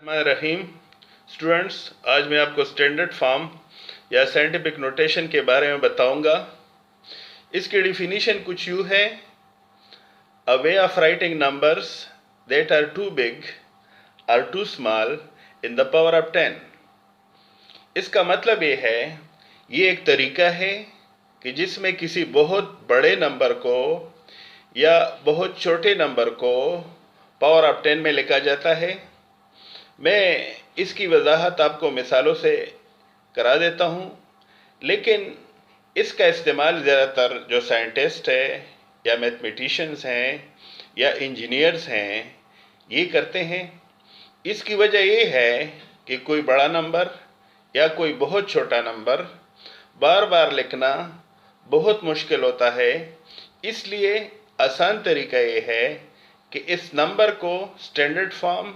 रहीम students, आज मैं आपको स्टैंडर्ड फॉर्म या साइंटिफिक नोटेशन के बारे में बताऊंगा। इसकी डिफिनीशन कुछ यूँ है: a way of writing numbers that are too big और too small in the power of 10। इसका मतलब ये है, ये एक तरीका है कि जिसमें किसी बहुत बड़े नंबर को या बहुत छोटे नंबर को पावर ऑफ 10 में लिखा जाता है। मैं इसकी वजाहत आपको मिसालों से करा देता हूँ, लेकिन इसका इस्तेमाल ज़्यादातर जो साइंटिस्ट है या मैथमेटिशियंस हैं या इंजीनियर्स हैं ये करते हैं। इसकी वजह ये है कि कोई बड़ा नंबर या कोई बहुत छोटा नंबर बार बार लिखना बहुत मुश्किल होता है। इसलिए आसान तरीका ये है कि इस नंबर को स्टैंडर्ड फॉर्म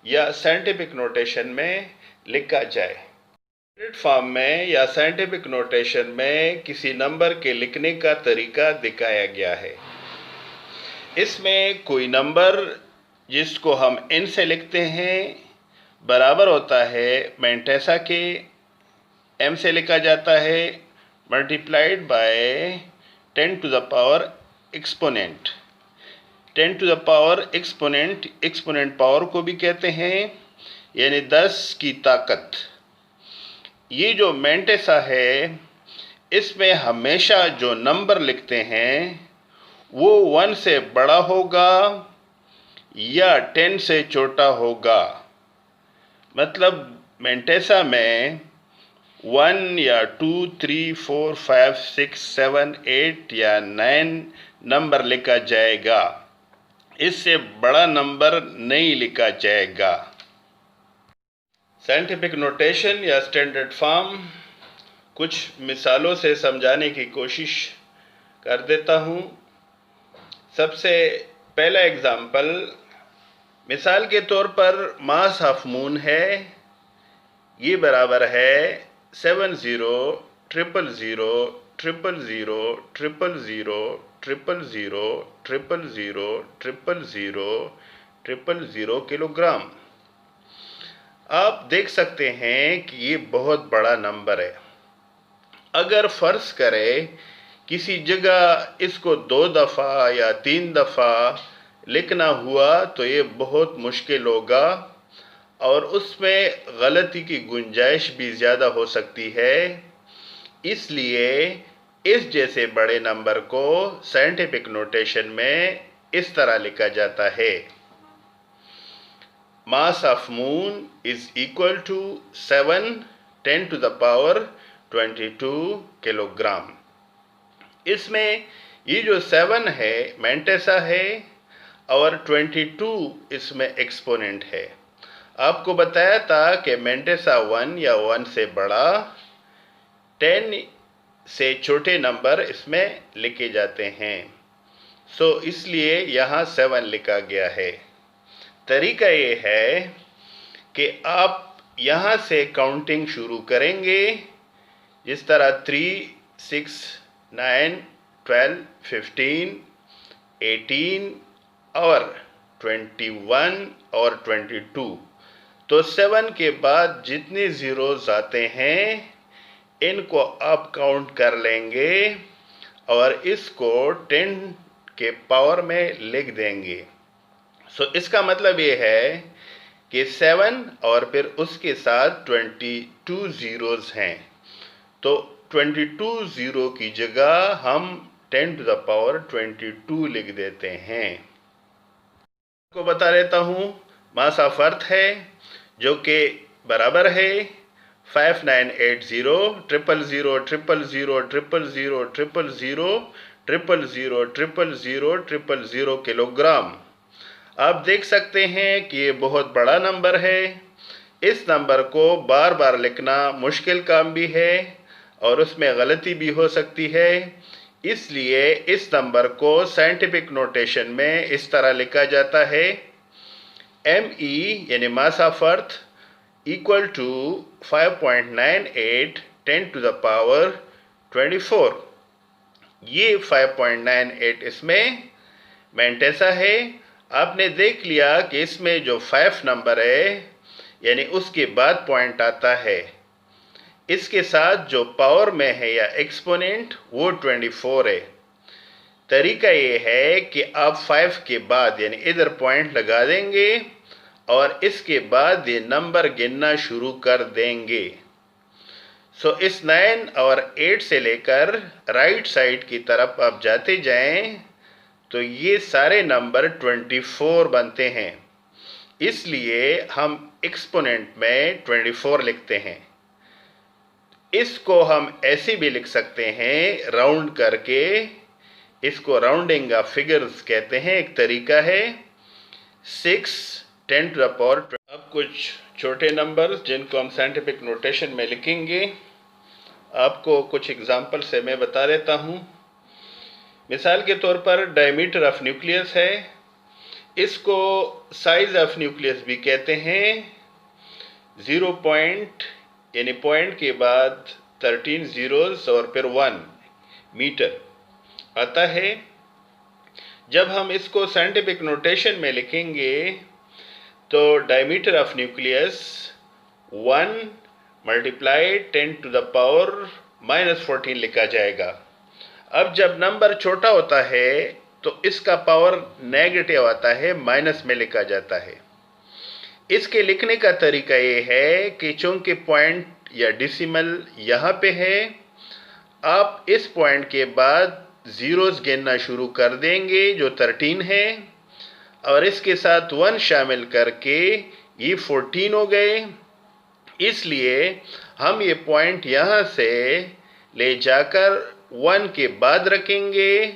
या साइंटिफिक नोटेशन में लिखा जाए। स्टैंडर्ड फॉर्म में या साइंटिफिक नोटेशन में किसी नंबर के लिखने का तरीका दिखाया गया है। इसमें कोई नंबर जिसको हम n से लिखते हैं बराबर होता है मैंटेसा के m से लिखा जाता है multiplied by 10 to the power exponent. 10 to the power exponent power को भी कहते हैं, यानी 10 की ताकत। ये जो मैंटेसा है, इसमें हमेशा जो नंबर लिखते हैं वो 1 से बड़ा होगा या 10 से छोटा होगा। मतलब मैंटेसा में 1 या 2, 3, 4, 5, 6, 7, 8 या 9 नंबर लिखा जाएगा। इससे बड़ा नंबर नहीं लिखा जाएगा। साइंटिफिक नोटेशन या स्टैंडर्ड फॉर्म कुछ मिसालों से समझाने की कोशिश कर देता हूँ। सबसे पहला एग्जाम्पल, मिसाल के तौर पर मास ऑफ मून है, ये बराबर है 70 000 000 000 000 000 किलोग्राम। आप देख सकते हैं कि ये बहुत बड़ा नंबर है। अगर फर्ज करें किसी जगह इसको 2 दफ़ा या 3 दफ़ा लिखना हुआ तो ये बहुत मुश्किल होगा और उसमें गलती की गुंजाइश भी ज़्यादा हो सकती है। इसलिए इस जैसे बड़े नंबर को साइंटिफिक नोटेशन में इस तरह लिखा जाता है: mass of moon is equal to 7 10 to the power 22 kilogram. इसमें ये जो 7 है मैंटेसा है और 22 इसमें एक्सपोनेंट है। आपको बताया था कि मैंटेसा 1 या 1 से बड़ा, 10 से छोटे नंबर इसमें लिखे जाते हैं। इसलिए यहाँ 7 लिखा गया है। तरीका ये है कि आप यहाँ से काउंटिंग शुरू करेंगे, जिस तरह 3, 6, 9, 12, 15, 18 और 21 और 22। तो 7 के बाद जितने ज़ीरोज़ आते हैं इनको आप काउंट कर लेंगे और इसको 10 के पावर में लिख देंगे। इसका मतलब ये है कि 7 और फिर उसके साथ 22 ज़ीरोज़ हैं। तो 22 ज़ीरो की जगह हम 10 टू द पावर 22 लिख देते हैं। आपको बता देता हूँ, मास ऑफ अर्थ है जो कि बराबर है 5980 000 000 000 किलोग्राम। आप देख सकते हैं कि ये बहुत बड़ा नंबर है। इस नंबर को बार बार लिखना मुश्किल काम भी है और उसमें गलती भी हो सकती है। इसलिए इस नंबर को साइंटिफिक नोटेशन में इस तरह लिखा जाता है: ME यानी mass of earth equal to 5.98 10 to the power 24। ये 5.98 इसमें मैंटेसा है। आपने देख लिया कि इसमें जो 5 नंबर है यानी उसके बाद पॉइंट आता है। इसके साथ जो पावर में है या एक्सपोनेंट वो 24 है। तरीका ये है कि आप 5 के बाद यानी इधर पॉइंट लगा देंगे और इसके बाद ये नंबर गिनना शुरू कर देंगे। सो इस 9 और 8 से लेकर राइट साइड की तरफ आप जाते जाएं तो ये सारे नंबर 24 बनते हैं। इसलिए हम एक्सपोनेंट में 24 लिखते हैं। इसको हम ऐसे भी लिख सकते हैं राउंड करके, इसको राउंडिंग ऑफ फिगर्स कहते हैं, एक तरीका है 6 10 टू द पावर। अब कुछ छोटे नंबर्स जिनको हम साइंटिफिक नोटेशन में लिखेंगे, आपको कुछ एग्जांपल से मैं बता देता हूँ। मिसाल के तौर पर डायमीटर ऑफ न्यूक्लियस है, इसको साइज ऑफ न्यूक्लियस भी कहते हैं। 0 पॉइंट यानी पॉइंट के बाद 13 जीरोस और फिर 1 मीटर आता है। जब हम इसको साइंटिफिक नोटेशन में लिखेंगे तो diameter of nucleus 1 multiply 10 to the power -14 लिखा जाएगा। अब जब नंबर छोटा होता है तो इसका पावर नेगेटिव आता है, माइनस में लिखा जाता है। इसके लिखने का तरीका ये है कि चूंकि पॉइंट या डिसिमल यहाँ पे है, आप इस पॉइंट के बाद जीरोस गिनना शुरू कर देंगे जो 13 है, और इसके साथ 1 शामिल करके ये 14 हो गए। इसलिए हम ये पॉइंट यहाँ से ले जाकर 1 के बाद रखेंगे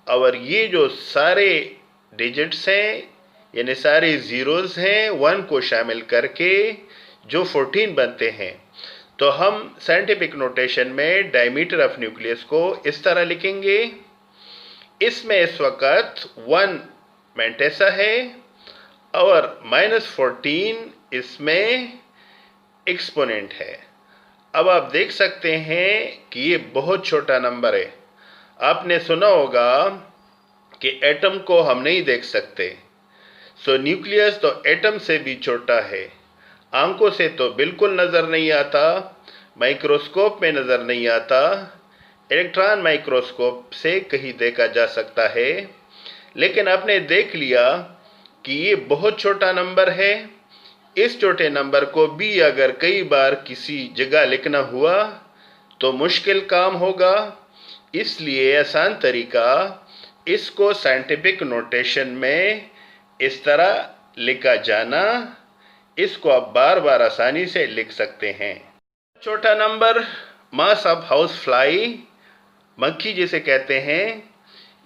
और ये जो सारे डिजिट्स हैं यानी सारे ज़ीरोज़ हैं 1 को शामिल करके जो 14 बनते हैं। तो हम साइंटिफिक नोटेशन में डायमीटर ऑफ न्यूक्लियस को इस तरह लिखेंगे। इसमें इस वक्त 1 मेंटेसा है और -14 इसमें एक्सपोनेंट है। अब आप देख सकते हैं कि ये बहुत छोटा नंबर है। आपने सुना होगा कि एटम को हम नहीं देख सकते, सो न्यूक्लियस तो एटम से भी छोटा है। आंखों से तो बिल्कुल नज़र नहीं आता, माइक्रोस्कोप में नज़र नहीं आता, इलेक्ट्रॉन माइक्रोस्कोप से कहीं देखा जा सकता है। लेकिन आपने देख लिया कि ये बहुत छोटा नंबर है। इस छोटे नंबर को भी अगर कई बार किसी जगह लिखना हुआ तो मुश्किल काम होगा। इसलिए आसान तरीका, इसको साइंटिफिक नोटेशन में इस तरह लिखा जाना, इसको आप बार बार आसानी से लिख सकते हैं। छोटा number mass of house fly, मक्खी जिसे कहते हैं,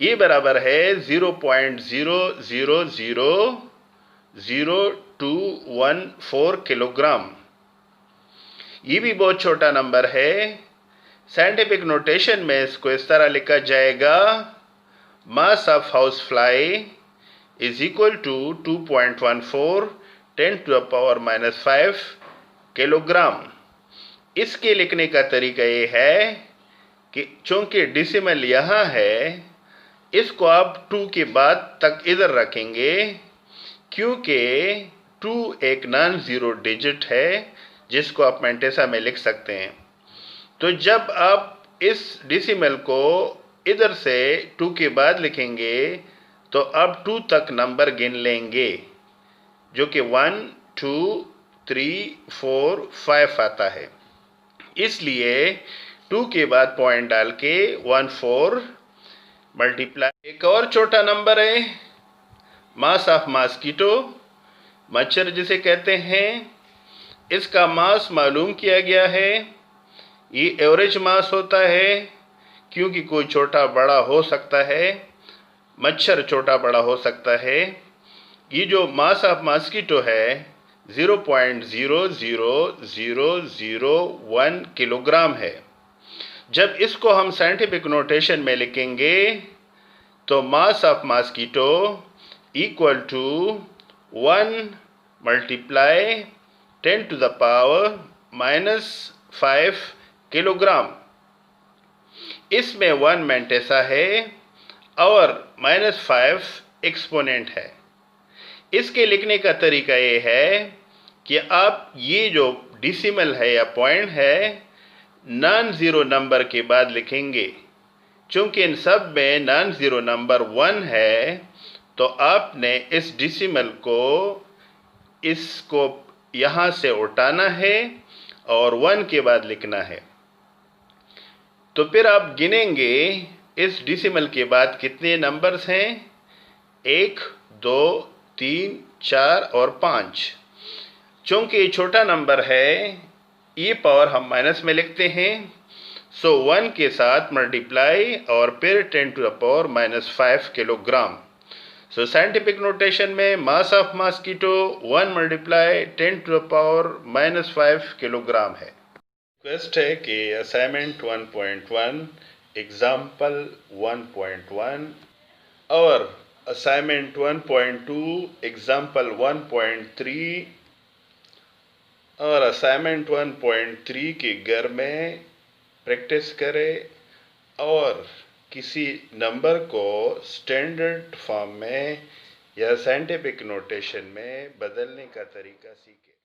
ये बराबर है 0.0000214 किलोग्राम। ये भी बहुत छोटा नंबर है। साइंटिफिक नोटेशन में इसको इस तरह लिखा जाएगा, mass of house fly is equal to 2.14 10 to the power -5 kilogram. इसके लिखने का तरीका ये है कि चूंकि डिसिमल यहाँ है, इसको आप 2 के बाद तक इधर रखेंगे क्योंकि 2 एक नॉन ज़ीरो डिजिट है जिसको आप मेंटेसा में लिख सकते हैं। तो जब आप इस डिसिमल को इधर से 2 के बाद लिखेंगे तो आप 2 तक नंबर गिन लेंगे, जो कि 1 2 3 4 5 आता है। इसलिए 2 के बाद पॉइंट डाल के 1 4 मल्टीप्लाई। एक और छोटा नंबर है मास ऑफ मॉस्किटो, मच्छर जिसे कहते हैं। इसका मास मालूम किया गया है। ये एवरेज मास होता है क्योंकि कोई छोटा बड़ा हो सकता है, मच्छर छोटा बड़ा हो सकता है। ये जो मास ऑफ मॉस्किटो है 0.00001 किलोग्राम है। जब इसको हम साइंटिफिक नोटेशन में लिखेंगे तो mass of mosquito equal to 1 multiply 10 to the power -5 kilogram. इसमें 1 मेंटेसा है और -5 एक्सपोनेंट है। इसके लिखने का तरीका ये है कि अब ये जो डिसिमल है या पॉइंट है नॉन ज़ीरो नंबर के बाद लिखेंगे। चूंकि इन सब में नॉन ज़ीरो नंबर 1 है, तो आपने इस डिसिमल को इसको यहाँ से उठाना है और 1 के बाद लिखना है। तो फिर आप गिनेंगे इस डिसिमल के बाद कितने नंबर्स हैं, 1, 2, 3, 4 और 5। चूंकि ये छोटा नंबर है, ये पावर हम माइनस में लिखते हैं, सो 1 के साथ मल्टीप्लाई और फिर 10 to the power -5 kilogram. So scientific notation में mass of mosquito 1 multiply 10 to the power -5 kilogram है। रिक्वेस्ट है कि असाइनमेंट 1.1 एग्जाम्पल 1.1 और असाइनमेंट 1.2 एग्जाम्पल 1.3 और असाइनमेंट 1.3 के घर में प्रैक्टिस करें और किसी नंबर को स्टैंडर्ड फॉर्म में या साइंटिफिक नोटेशन में बदलने का तरीका सीखें।